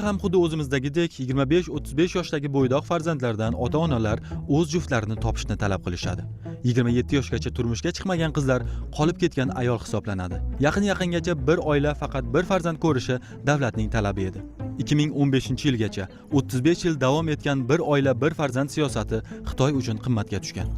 ham xuddi o'zimizdagidek 25-35 yoshdagi bo'ydoq farzandlardan ota-onalar o'z juftlarini topishni talab qilishadi. 27 yoshgacha turmushga chiqmagan qizlar qolib ketgan ayol hisoblanadi. Yaqingacha bir oila faqat bir farzand ko'rishi davlatning talabi edi. 2015-yilgacha 35 yil davom etgan bir oila bir farzand siyosati Xitoy uchun qimmatga tushgan.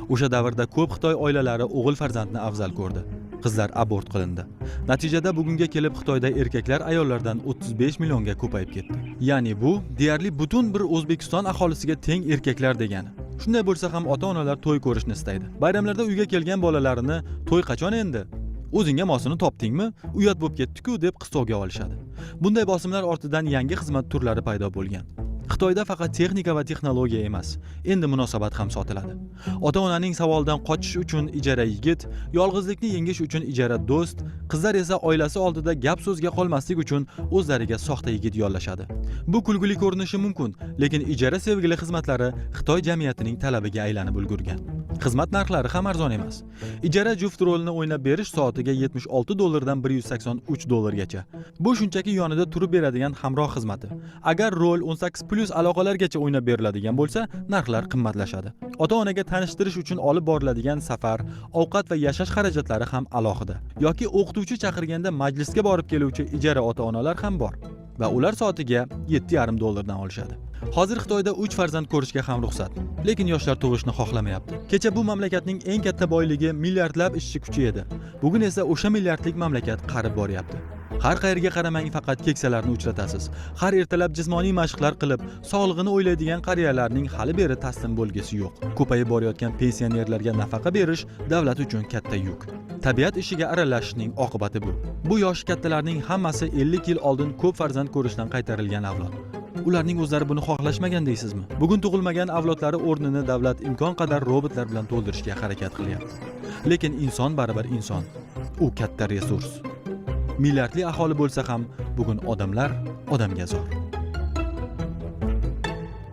O'sha davrda ko'p Xitoy oilalari o'g'il farzandni afzal ko'rdi. Qizlar abort qilindi. Natijada bugunga kelib Xitoyda erkaklar ayollardan 35 millionga ko'payib ketdi. Ya'ni bu deyarli butun bir O'zbekiston aholisiga teng erkaklar degani. Shunday bo'lsa ham ota-onalar to'y ko'rishni istaydi. Bayramlarda uyga kelgan bolalarini "To'y qachon endi? O'zingga mosini topdingmi? Uyat bo'lib ketdi-ku" deb qistovga olishadi. Bunday bosimlar ortidan yangi xizmat turlari paydo bo'lgan. Xitoyda faqat texnika va texnologiya emas, endi munosabat ham sotiladi. Ota-onaning savolidan qochish uchun ijara yigit, yolg'izlikni yengish uchun ijara do'st, qizlar esa oilasi oldida gap so'zga qolmaslik uchun o'zlariga soxta yigit yollashadi. Bu kulgili ko'rinishi mumkin, lekin ijara sevgili xizmatlari Xitoy jamiyatining talabiga aylanib ulgurgan. Xizmat narxlari ham arzon emas. Ijara juft rolini o'ynab berish soatiga $76 dan $183 gacha. Bu shunchaki yonida turib beradigan hamroh xizmati. Agar rol 18+ aloqalargacha o'ynab beriladigan bo'lsa, narxlar qimmatlashadi. Ota-onaga tanishtirish uchun olib boriladigan safar, ovqat va yashash xarajatlari ham alohida. Yoki o'qituvchi chaqirganda majlisga borib keluvchi ijara ota-onalar ham bor va ular soatiga $7,5 dan olishadi. Hozir Xitoyda 3 farzand ko'rishga ham ruxsat, lekin yoshlar tug'ishni xohlamayapti. Kecha bu mamlakatning eng katta boyligi milliardlab ishchi kuchi edi. Bugun esa o'sha milliardlik mamlakat qarib boryapti. Har qayerga qaramang faqat keksalarni uchratasiz. Har ertalab jismoniy mashqlar qilib, sog'lig'ini o'ylaydigan qariyalarning hali beri taslim bo'lgisi yo'q. Ko'payib borayotgan pensionerlarga nafaqa berish davlat uchun katta yuk. Tabiat ishiga aralashishning oqibati bu. Bu yosh kattalarning hammasi 50 yil oldin ko'p farzand ko'rishdan qaytarilgan avlod. Ularning o'zlari buni xohlashmagan deysizmi? Bugun tug'ilmagan avlodlari o'rnini davlat imkon qadar robotlar bilan to'ldirishga harakat qilyapti. Lekin inson baribir inson. U katta resurs. Milliardli aholi bo'lsa ham bugun odamlar odamga zor.